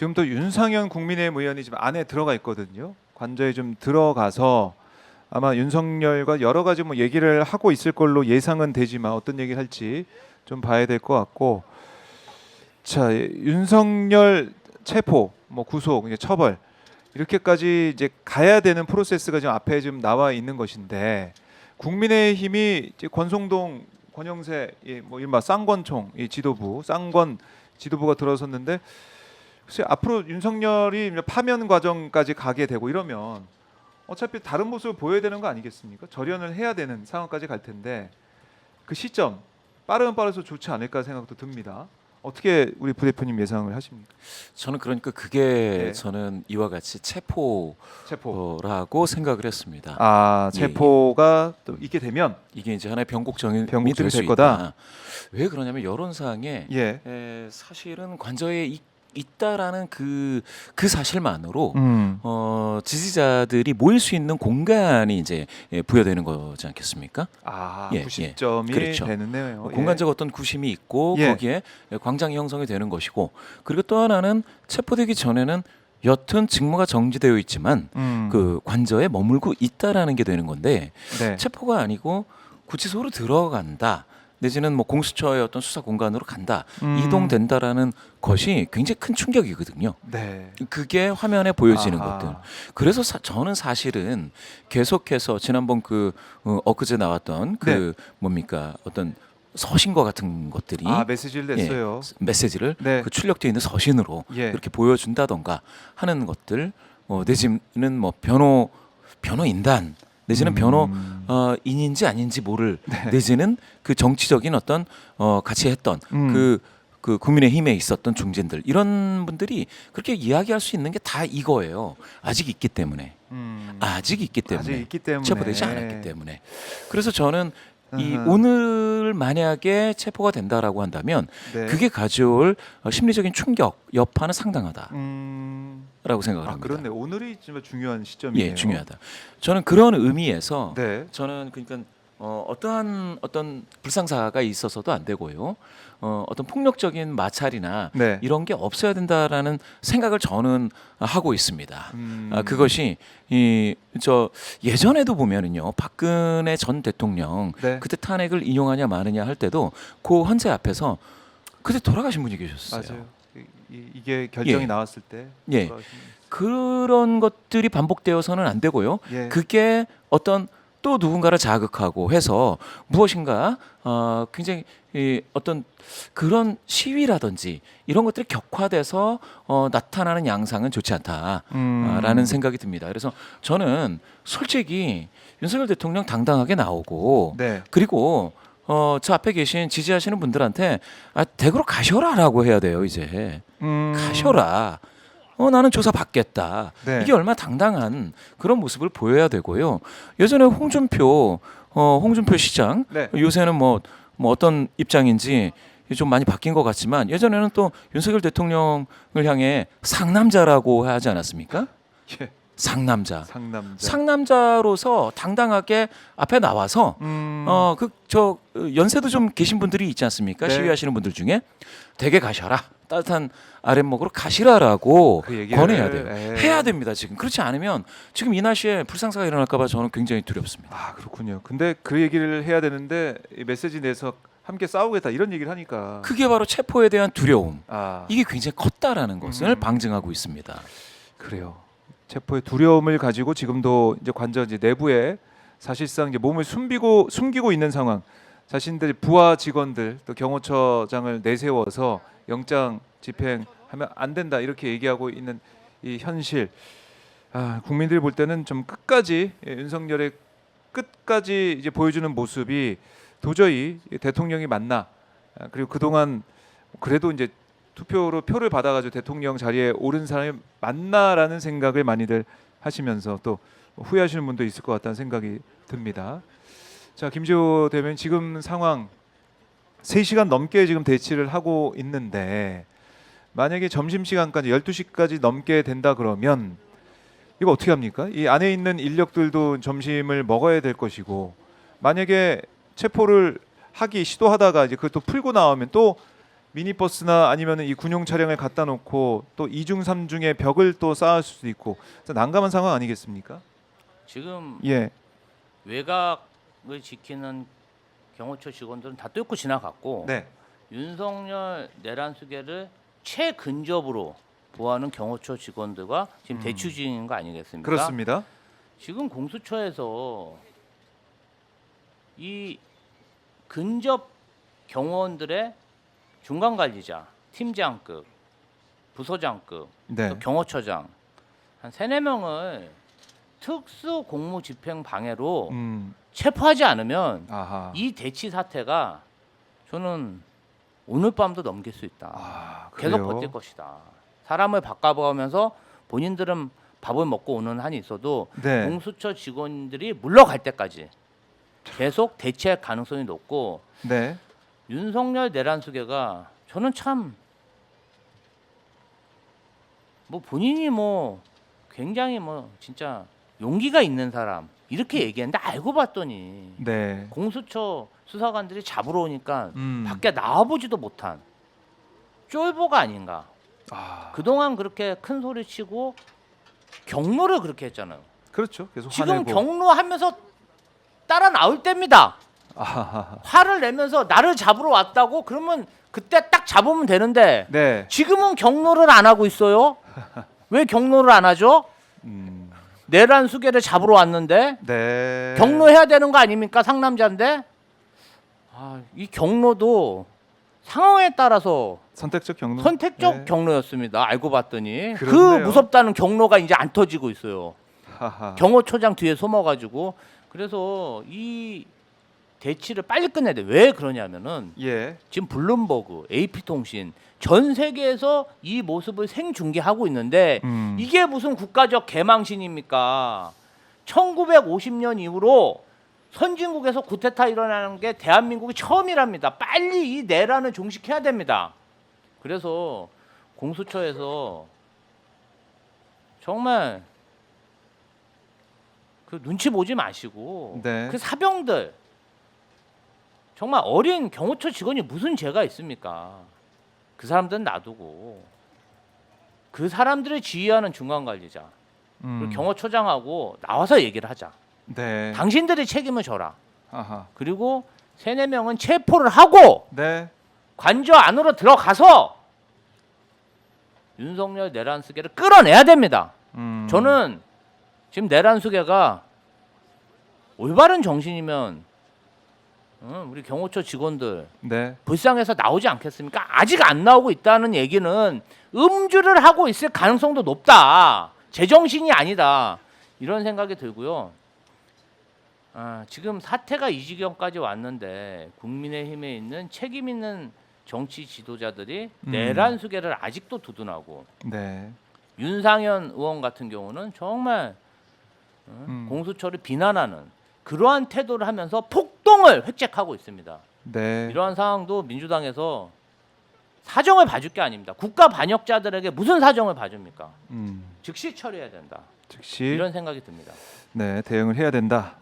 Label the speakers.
Speaker 1: 지금 또 윤상현 국민의힘 의원이 지금 안에 들어가 있거든요. 관저에 좀 들어가서 아마 윤석열과 여러 가지 뭐 얘기를 하고 있을 걸로 예상은 되지만 어떤 얘기를 할지 좀 봐야 될 것 같고. 자, 윤석열 체포, 뭐 구속, 이제 처벌 이렇게까지 이제 가야 되는 프로세스가 지금 앞에 좀 나와 있는 것인데, 국민의힘이 이제 권성동, 권영세, 뭐 이른바 쌍권총 이 지도부, 쌍권 지도부가 들어섰는데, 글쎄 앞으로 윤석열이 파면 과정까지 가게 되고 이러면 어차피 다른 모습을 보여야 되는 거 아니겠습니까? 절연을 해야 되는 상황까지 갈 텐데, 그 시점 빠르면 빠르서 좋지 않을까 생각도 듭니다. 어떻게 우리 부대표님 예상을 하십니까?
Speaker 2: 저는 그러니까 그게
Speaker 1: 네.
Speaker 2: 저는 이와 같이 체포라고 생각을 했습니다.
Speaker 1: 아,
Speaker 2: 예,
Speaker 1: 체포가 또 있게 되면
Speaker 2: 이게 이제 하나의 변곡점이
Speaker 1: 변곡점이
Speaker 2: 될 수
Speaker 1: 될 거다.
Speaker 2: 있다. 왜 그러냐면 여론상에
Speaker 1: 예.
Speaker 2: 사실은 관저에 있다라는 그 사실만으로 지지자들이 모일 수 있는 공간이 이제 부여되는 거지 않겠습니까?
Speaker 1: 아,
Speaker 2: 예,
Speaker 1: 90점이
Speaker 2: 그렇죠.
Speaker 1: 되는네요.
Speaker 2: 공간적 어떤 구심이 있고
Speaker 1: 예.
Speaker 2: 거기에 광장이 형성이 되는 것이고, 그리고 또 하나는 체포되기 전에는 여튼 직무가 정지되어 있지만 그 관저에 머물고 있다라는 게 되는 건데,
Speaker 1: 네.
Speaker 2: 체포가 아니고 구치소로 들어간다, 내지는 뭐 공수처의 어떤 수사 공간으로 간다, 이동된다라는 것이 굉장히 큰 충격이거든요.
Speaker 1: 네.
Speaker 2: 그게 화면에 보여지는
Speaker 1: 아하.
Speaker 2: 것들. 그래서 저는 사실은 계속해서 지난번 엊그제 나왔던
Speaker 1: 네.
Speaker 2: 뭡니까 어떤 서신과 같은 것들이
Speaker 1: 아, 메시지를 냈어요.
Speaker 2: 메시지를
Speaker 1: 네.
Speaker 2: 그 출력되어 있는 서신으로
Speaker 1: 예.
Speaker 2: 이렇게 보여준다던가 하는 것들, 내지는 뭐 변호인단 내지는 변호인인지 아닌지 모를, 내지는 그 정치적인 어떤 같이 했던 그 국민의힘에 있었던 중진들, 이런 분들이 그렇게 이야기할 수 있는 게 다 이거예요. 아직 있기 때문에. 아직 있기 때문에 체포되지 않았기 때문에. 그래서 저는 이 오늘 만약에 체포가 된다라고 한다면
Speaker 1: 네.
Speaker 2: 그게 가져올 심리적인 충격 여파는 상당하다라고 생각을
Speaker 1: 아,
Speaker 2: 합니다.
Speaker 1: 그렇네. 오늘이 정말 중요한 시점이에요.
Speaker 2: 예, 중요하다. 저는 그런 의미에서
Speaker 1: 네.
Speaker 2: 저는 그러니까 어떠한 어떤 불상사가 있어서도 안 되고요. 어떤 폭력적인 마찰이나
Speaker 1: 네.
Speaker 2: 이런 게 없어야 된다라는 생각을 저는 하고 있습니다. 그것이 예전에도 보면은요, 박근혜 전 대통령
Speaker 1: 네.
Speaker 2: 그때 탄핵을 인용하냐 마느냐 할 때도 그 헌재 앞에서 그때 돌아가신 분이 계셨어요.
Speaker 1: 맞아요. 이게 결정이
Speaker 2: 예.
Speaker 1: 나왔을 때
Speaker 2: 예.
Speaker 1: 돌아가신
Speaker 2: 그런 것들이 반복되어서는 안 되고요.
Speaker 1: 예.
Speaker 2: 그게 어떤 또 누군가를 자극하고 해서 무엇인가 굉장히 어떤 그런 시위라든지 이런 것들이 격화돼서 나타나는 양상은 좋지 않다라는 생각이 듭니다. 그래서 저는 솔직히 윤석열 대통령 당당하게 나오고,
Speaker 1: 네.
Speaker 2: 그리고 저 앞에 계신 지지하시는 분들한테 댁으로 가셔라라고 해야 돼요. 이제 가셔라. 나는 조사 받겠다.
Speaker 1: 네.
Speaker 2: 이게 얼마나 당당한 그런 모습을 보여야 되고요. 예전에 홍준표 시장,
Speaker 1: 네.
Speaker 2: 요새는 뭐 어떤 입장인지 좀 많이 바뀐 것 같지만, 예전에는 또 윤석열 대통령을 향해 상남자라고 하지 않았습니까?
Speaker 1: 예.
Speaker 2: 상남자.
Speaker 1: 상남자.
Speaker 2: 상남자로서 당당하게 앞에 나와서 연세도 좀 계신 분들이 있지 않습니까?
Speaker 1: 네.
Speaker 2: 시위하시는 분들 중에 댁에 가셔라, 따뜻한 아랫목으로 가시라라고
Speaker 1: 그 얘기를,
Speaker 2: 권해야 돼요.
Speaker 1: 예.
Speaker 2: 해야 됩니다. 지금 그렇지 않으면 지금 이 날씨에 불상사가 일어날까 봐 저는 굉장히 두렵습니다.
Speaker 1: 아, 그렇군요. 근데 그 얘기를 해야 되는데 이 메시지 내서 함께 싸우겠다 이런 얘기를 하니까
Speaker 2: 그게 바로 체포에 대한 두려움,
Speaker 1: 아,
Speaker 2: 이게 굉장히 컸다라는 것을 방증하고 있습니다.
Speaker 1: 그래요. 체포의 두려움을 가지고 지금도 이제 관저 이제 내부에 사실상 이제 몸을 숨기고 있는 상황. 자신들 부하 직원들 또 경호처장을 내세워서 영장 집행하면 안 된다 이렇게 얘기하고 있는 이 현실. 아, 국민들이 볼 때는 좀 끝까지 윤석열의 끝까지 이제 보여주는 모습이 도저히 대통령이 맞나, 그리고 그동안 그래도 이제 투표로 표를 받아가지고 대통령 자리에 오른 사람이 맞나라는 생각을 많이들 하시면서 또 후회하시는 분도 있을 것 같다는 생각이 듭니다. 자, 김지호 대변인, 지금 상황 3시간 넘게 지금 대치를 하고 있는데, 만약에 점심시간까지 12시까지 넘게 된다 그러면 이거 어떻게 합니까? 이 안에 있는 인력들도 점심을 먹어야 될 것이고, 만약에 체포를 하기 시도하다가 이제 그것도 풀고 나오면 또 미니버스나 아니면은 이 군용 차량을 갖다 놓고 또 이중 삼중의 벽을 또 쌓을 수도 있고 난감한 상황 아니겠습니까?
Speaker 3: 지금
Speaker 1: 예.
Speaker 3: 외곽을 지키는 경호처 직원들은 다 뚫고 지나갔고
Speaker 1: 네.
Speaker 3: 윤석열 내란 수계를 최근접으로 보호하는 경호처 직원들과 지금 대치 중인 거 아니겠습니까?
Speaker 1: 그렇습니다.
Speaker 3: 지금 공수처에서 이 근접 경호원들의 중간 관리자, 팀장급, 부서장급,
Speaker 1: 네.
Speaker 3: 또 경호처장 한 3-4명을 특수 공무 집행 방해로 체포하지 않으면
Speaker 1: 아하.
Speaker 3: 이 대치 사태가 저는 오늘 밤도 넘길 수 있다.
Speaker 1: 아,
Speaker 3: 계속
Speaker 1: 그래요?
Speaker 3: 버틸 것이다. 사람을 바꿔보면서 본인들은 밥을 먹고 오는 한이 있어도
Speaker 1: 네.
Speaker 3: 공수처 직원들이 물러갈 때까지 계속 대치할 가능성이 높고
Speaker 1: 네.
Speaker 3: 윤석열 내란 수계가 저는 참 뭐 본인이 뭐 굉장히 뭐 진짜 용기가 있는 사람 이렇게 얘기했는데 알고 봤더니
Speaker 1: 네.
Speaker 3: 공수처 수사관들이 잡으러 오니까
Speaker 1: 음.
Speaker 3: 밖에 나와보지도 못한 쫄보가 아닌가.
Speaker 1: 아,
Speaker 3: 그동안 그렇게 큰 소리 치고 경로를 그렇게 했잖아요.
Speaker 1: 그렇죠. 계속
Speaker 3: 지금
Speaker 1: 화내고.
Speaker 3: 경로하면서 따라 나올 때입니다.
Speaker 1: 아하하.
Speaker 3: 화를 내면서 나를 잡으러 왔다고 그러면 그때 딱 잡으면 되는데
Speaker 1: 네.
Speaker 3: 지금은 경로를 안 하고 있어요. 왜 경로를 안 하죠? 내란 수계를 잡으러 왔는데
Speaker 1: 네.
Speaker 3: 경로해야 되는 거 아닙니까? 상남자인데 이 경로도 상황에 따라서
Speaker 1: 선택적 경로.
Speaker 3: 선택적
Speaker 1: 네.
Speaker 3: 경로였습니다. 알고 봤더니 그
Speaker 1: 그렇네요.
Speaker 3: 무섭다는 경로가 이제 안 터지고 있어요.
Speaker 1: 하하.
Speaker 3: 경호처장 뒤에 숨어가지고 그래서 이 대치를 빨리 끝내야 돼. 왜 그러냐면은
Speaker 1: 예.
Speaker 3: 지금 블룸버그, AP통신 전 세계에서 이 모습을 생중계하고 있는데 이게 무슨 국가적 개망신입니까? 1950년 이후로 선진국에서 쿠데타 일어나는 게 대한민국이 처음이랍니다. 빨리 이 내란을 종식해야 됩니다. 그래서 공수처에서 정말 그 눈치 보지 마시고
Speaker 1: 네.
Speaker 3: 그 사병들 정말 어린 경호처 직원이 무슨 죄가 있습니까? 그 사람들은 놔두고 그 사람들을 지휘하는 중간관리자 그리고 경호처장하고 나와서 얘기를 하자.
Speaker 1: 네.
Speaker 3: 당신들이 책임을 져라.
Speaker 1: 아하.
Speaker 3: 그리고 3-4명은 체포를 하고
Speaker 1: 네.
Speaker 3: 관저 안으로 들어가서 윤석열 내란 수계를 끌어내야 됩니다. 저는 지금 내란 수계가 올바른 정신이면 우리 경호처 직원들
Speaker 1: 네.
Speaker 3: 불쌍해서 나오지 않겠습니까? 아직 안 나오고 있다는 얘기는 음주를 하고 있을 가능성도 높다. 제정신이 아니다. 이런 생각이 들고요. 지금 사태가 이 지경까지 왔는데 국민의힘에 있는 책임 있는 정치 지도자들이 내란 수계를 아직도 두둔하고
Speaker 1: 네.
Speaker 3: 윤상현 의원 같은 경우는 정말 공수처를 비난하는 그러한 태도를 하면서 폭동을 획책하고 있습니다.
Speaker 1: 네.
Speaker 3: 이러한 상황도 민주당에서 사정을 봐줄 게 아닙니다. 국가 반역자들에게 무슨 사정을 봐줍니까? 즉시 처리해야 된다.
Speaker 1: 즉시
Speaker 3: 이런 생각이 듭니다.
Speaker 1: 네, 대응을 해야 된다.